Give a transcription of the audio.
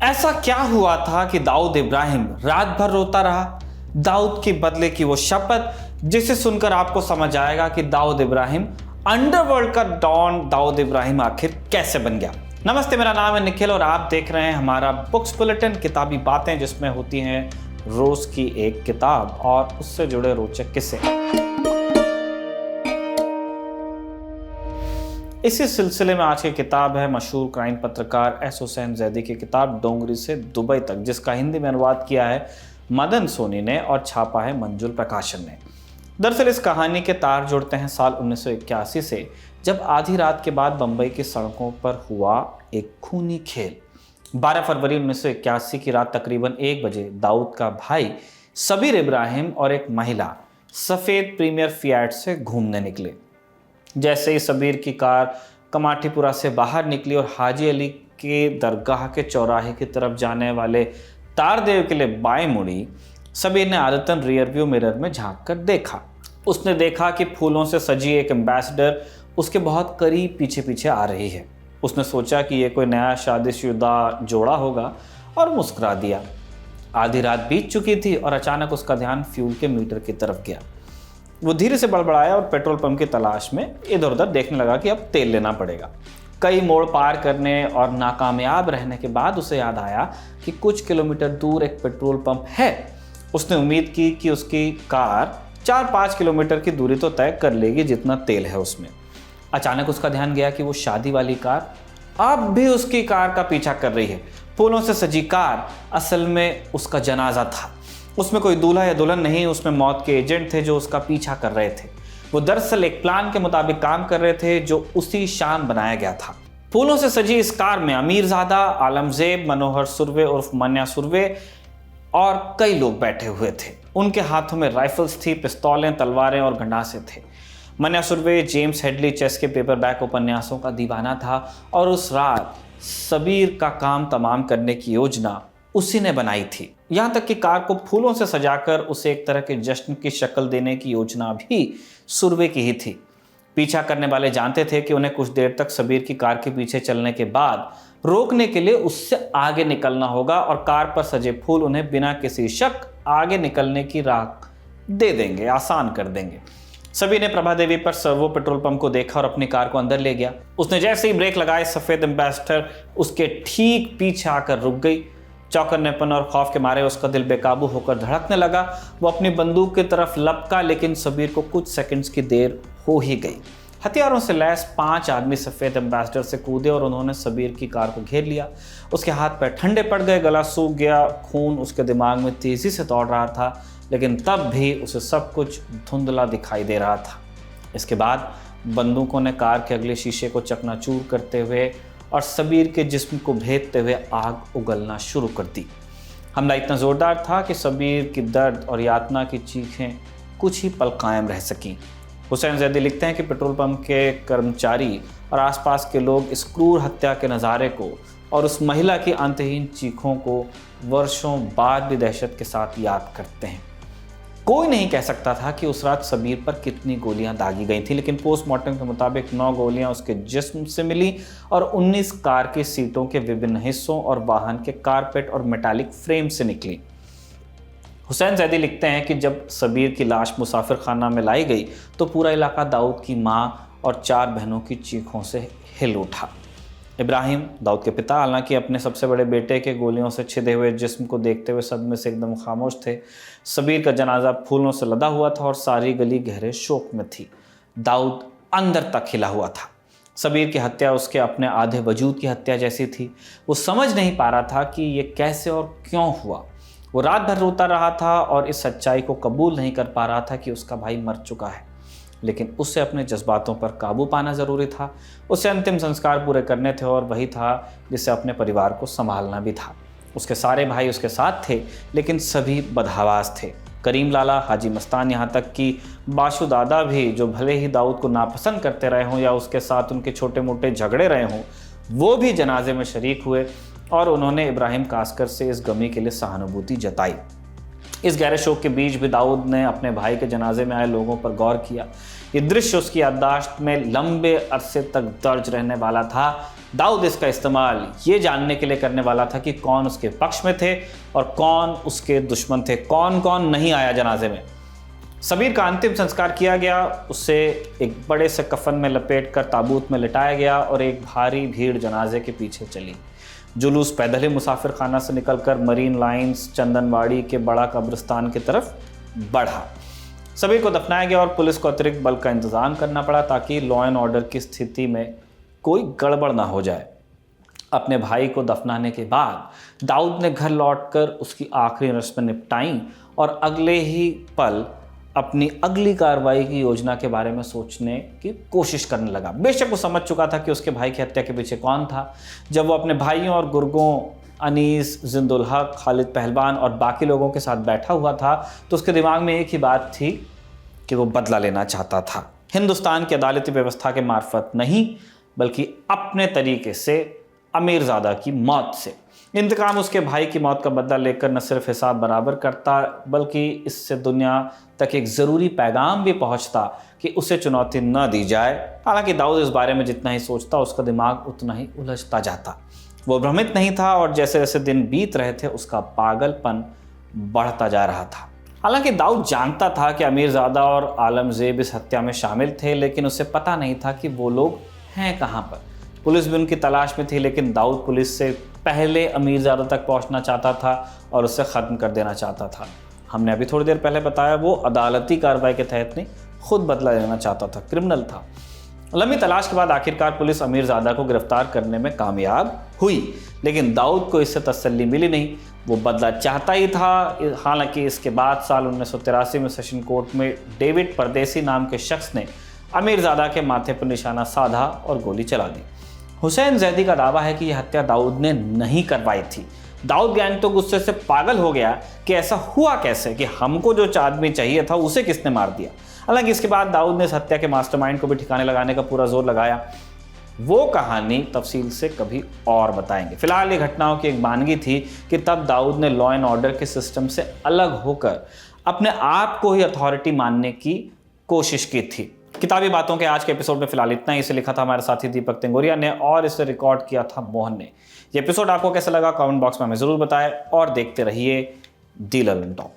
ऐसा क्या हुआ था कि दाऊद इब्राहिम रात भर रोता रहा? दाऊद के बदले की वो शपथ जिसे सुनकर आपको समझ आएगा कि दाऊद इब्राहिम अंडरवर्ल्ड का डॉन दाऊद इब्राहिम आखिर कैसे बन गया। नमस्ते, मेरा नाम है निखिल और आप देख रहे हैं हमारा बुक्स बुलेटिन, किताबी बातें, जिसमें होती हैं रोज की एक किताब और उससे जुड़े रोचक किस्से। इसी सिलसिले में आज की किताब है मशहूर क्राइम पत्रकार एस हुसैन जैदी की किताब डोंगरी से दुबई तक, जिसका हिंदी में अनुवाद किया है मदन सोनी ने और छापा है मंजुल प्रकाशन ने। दरअसल इस कहानी के तार जुड़ते हैं साल 1981 से, जब आधी रात के बाद बंबई की सड़कों पर हुआ एक खूनी खेल। 12 फरवरी 1981 की रात तकरीबन 1 बजे दाऊद का भाई सबीर इब्राहिम और एक महिला सफ़ेद प्रीमियर फिएट से घूमने निकले। जैसे ही सबीर की कार कमाटीपुरा से बाहर निकली और हाजी अली के दरगाह के चौराहे की तरफ जाने वाले तारदेव के लिए बाएं मुड़ी, सबीर ने आदतन रियर व्यू मिरर में झांक कर देखा। उसने देखा कि फूलों से सजी एक एम्बेसडर उसके बहुत करीब पीछे पीछे आ रही है। उसने सोचा कि यह कोई नया शादीशुदा जोड़ा होगा और मुस्कुरा दिया। आधी रात बीत चुकी थी और अचानक उसका ध्यान फ्यूल के मीटर की तरफ गया। वो धीरे से बड़बड़ाया और पेट्रोल पंप की तलाश में इधर उधर देखने लगा कि अब तेल लेना पड़ेगा। कई मोड़ पार करने और नाकामयाब रहने के बाद उसे याद आया कि कुछ किलोमीटर दूर एक पेट्रोल पंप है। उसने उम्मीद की कि उसकी कार 4-5 किलोमीटर की दूरी तो तय कर लेगी जितना तेल है उसमें। अचानक उसका ध्यान गया कि वो शादी वाली कार अब भी उसकी कार का पीछा कर रही है। फूलों से सजी कार असल में उसका जनाजा था। उसमें कोई दूल्हा या दुल्हन नहीं, उसमें मौत के एजेंट थे जो उसका पीछा कर रहे थे। वो दरअसल एक प्लान के मुताबिक काम कर रहे थे जो उसी शाम बनाया गया था। फूलों से सजी इस कार में अमीरजादा, आलमजेब, मनोहर सुरवे उर्फ मन्या सुरवे और कई लोग बैठे हुए थे। उनके हाथों में राइफल्स थी, पिस्तौलें, तलवारें और गंडासे थे। Manya Surve James Headley chess के पेपरबैक उपन्यासों का दीवाना था और उस रात सबीर का काम तमाम करने की योजना उसी ने बनाई थी। यहाँ तक कि कार को फूलों से सजाकर उसे एक तरह के जश्न की शक्ल देने की योजना भी सुरवे की ही थी। पीछा करने वाले जानते थे कि उन्हें कुछ देर तक सबीर की कार के पीछे चलने के बाद रोकने के लिए उससे आगे निकलना होगा और कार पर सजे फूल उन्हें बिना किसी शक आगे निकलने की राह दे देंगे, आसान कर देंगे। सबीर ने प्रभा देवी पर सर्वो पेट्रोल पंप को देखा और अपनी कार को अंदर ले गया। उसने जैसे ही ब्रेक लगाए, सफ़ेद एम्बेसडर उसके ठीक पीछे आकर रुक गई। चौकन्नेपन और खौफ के मारे उसका दिल बेकाबू होकर धड़कने लगा। वो अपनी बंदूक की तरफ लपका, लेकिन सबीर को कुछ सेकंड्स की देर हो ही गई। हथियारों से लैस 5 आदमी सफ़ेद एम्बेसडर से कूदे और उन्होंने सबीर की कार को घेर लिया। उसके हाथ पैर ठंडे पड़ गए, गला सूख गया, खून उसके दिमाग में तेज़ी से दौड़ रहा था, लेकिन तब भी उसे सब कुछ धुंधला दिखाई दे रहा था। इसके बाद बंदूकों ने कार के अगले शीशे को चकनाचूर करते हुए और सबीर के जिस्म को भेदते हुए आग उगलना शुरू कर दी। हमला इतना ज़ोरदार था कि सबीर की दर्द और यातना की चीखें कुछ ही पल कायम रह सकीं। हुसैन जैदी लिखते हैं कि पेट्रोल पंप के कर्मचारी और आसपास के लोग इस क्रूर हत्या के नज़ारे को और उस महिला की अंतहीन चीखों को वर्षों बाद भी दहशत के साथ याद करते हैं। कोई नहीं कह सकता था कि उस रात सबीर पर कितनी गोलियां दागी गई थी, लेकिन पोस्टमार्टम के मुताबिक 9 गोलियां उसके जिस्म से मिली और 19 कार की सीटों के विभिन्न हिस्सों और वाहन के कारपेट और मेटालिक फ्रेम से निकली। हुसैन जैदी लिखते हैं कि जब सबीर की लाश मुसाफिर खाना में लाई गई तो पूरा इलाका दाऊद की माँ और 4 बहनों की चीखों से हिल उठा। इब्राहिम, दाऊद के पिता, हालांकि अपने सबसे बड़े बेटे के गोलियों से छिदे हुए जिस्म को देखते हुए सदमे से एकदम खामोश थे। सबीर का जनाजा फूलों से लदा हुआ था और सारी गली गहरे शोक में थी। दाऊद अंदर तक हिला हुआ था। सबीर की हत्या उसके अपने आधे वजूद की हत्या जैसी थी। वो समझ नहीं पा रहा था कि ये कैसे और क्यों हुआ। वो रात भर रोता रहा था और इस सच्चाई को कबूल नहीं कर पा रहा था कि उसका भाई मर चुका है, लेकिन उससे अपने जज्बातों पर काबू पाना ज़रूरी था। उसे अंतिम संस्कार पूरे करने थे और वही था जिससे अपने परिवार को संभालना भी था। उसके सारे भाई उसके साथ थे, लेकिन सभी बदहवास थे। करीम लाला, हाजी मस्तान, यहाँ तक कि बाशु दादा भी, जो भले ही दाऊद को नापसंद करते रहे हों या उसके साथ उनके छोटे मोटे झगड़े रहे हों, वो भी जनाजे में शरीक हुए और उन्होंने इब्राहिम कास्कर से इस गमी के लिए सहानुभूति जताई। इस गहरे शोक के बीच भी दाऊद ने अपने भाई के जनाजे में आए लोगों पर गौर किया। ये दृश्य उसकी याददाश्त में लंबे अरसे तक दर्ज रहने वाला था। दाऊद इसका इस्तेमाल ये जानने के लिए करने वाला था कि कौन उसके पक्ष में थे और कौन उसके दुश्मन थे, कौन कौन नहीं आया जनाजे में। सबीर का अंतिम संस्कार किया गया, उसे एक बड़े से कफन में लपेटकर ताबूत में लिटाया गया और एक भारी भीड़ जनाजे के पीछे चली। जुलूस पैदल ही मुसाफिर खाना से निकलकर मरीन लाइंस, चंदनवाड़ी के बड़ा कब्रिस्तान की तरफ बढ़ा। सबीर को दफनाया गया और पुलिस को अतिरिक्त बल का इंतजाम करना पड़ा ताकि लॉ एंड ऑर्डर की स्थिति में कोई गड़बड़ ना हो जाए। अपने भाई को दफनाने के बाद दाऊद ने घर लौटकर उसकी आखिरी रस्में निपटाई और अगले ही पल अपनी अगली कार्रवाई की योजना के बारे में सोचने की कोशिश करने लगा। बेशक वो समझ चुका था कि उसके भाई की हत्या के पीछे कौन था। जब वो अपने भाइयों और गुर्गों अनीस, जिंदुल हक, खालिद पहलवान और बाकी लोगों के साथ बैठा हुआ था तो उसके दिमाग में एक ही बात थी कि वो बदला लेना चाहता था। हिंदुस्तान की अदालती व्यवस्था के मार्फत नहीं, बल्कि अपने तरीके से अमीरजादा की मौत से। इंतकाम उसके भाई की मौत का बदला लेकर न सिर्फ हिसाब बराबर करता, बल्कि इससे दुनिया तक एक ज़रूरी पैगाम भी पहुंचता कि उसे चुनौती न दी जाए। हालांकि दाऊद इस बारे में जितना ही सोचता उसका दिमाग उतना ही उलझता जाता। वो भ्रमित नहीं था और जैसे जैसे दिन बीत रहे थे उसका पागलपन बढ़ता जा रहा था। हालांकि दाऊद जानता था कि अमीरजादा और आलमजेब इस हत्या में शामिल थे, लेकिन उसे पता नहीं था कि वो लोग हैं कहाँ पर। पुलिस भी उनकी तलाश में थी, लेकिन दाऊद पुलिस से पहले अमीरजादा तक पहुंचना चाहता था और उसे ख़त्म कर देना चाहता था। हमने अभी थोड़ी देर पहले बताया वो अदालती कार्रवाई के तहत नहीं, खुद बदला लेना चाहता था, क्रिमिनल था। लंबी तलाश के बाद आखिरकार पुलिस अमीरजादा को गिरफ्तार करने में कामयाब हुई, लेकिन दाऊद को इससे तसल्ली मिली नहीं। वो बदला चाहता ही था। हालांकि इसके बाद साल 1983 में सेशन कोर्ट में डेविड परदेसी नाम के शख्स ने अमीरजादा के माथे पर निशाना साधा और गोली चला दी। हुसैन जैदी का दावा है कि यह हत्या दाऊद ने नहीं करवाई थी। दाऊद गैंग तो गुस्से से पागल हो गया कि ऐसा हुआ कैसे कि हमको जो आदमी चाहिए था उसे किसने मार दिया। हालांकि इसके बाद दाऊद ने इस हत्या के मास्टरमाइंड को भी ठिकाने लगाने का पूरा जोर लगाया। वो कहानी तफसील से कभी और बताएंगे। फिलहाल ये घटनाओं की एक वानगी थी कि तब दाऊद ने लॉ एंड ऑर्डर के सिस्टम से अलग होकर अपने आप को ही अथॉरिटी मानने की कोशिश की थी। किताबी बातों के आज के एपिसोड में फिलहाल इतना ही। इसे लिखा था हमारे साथी दीपक तेंगोरिया ने और इसे रिकॉर्ड किया था मोहन ने। ये एपिसोड आपको कैसा लगा कमेंट बॉक्स में हमें ज़रूर बताएं और देखते रहिए दी लर्निंग टॉक।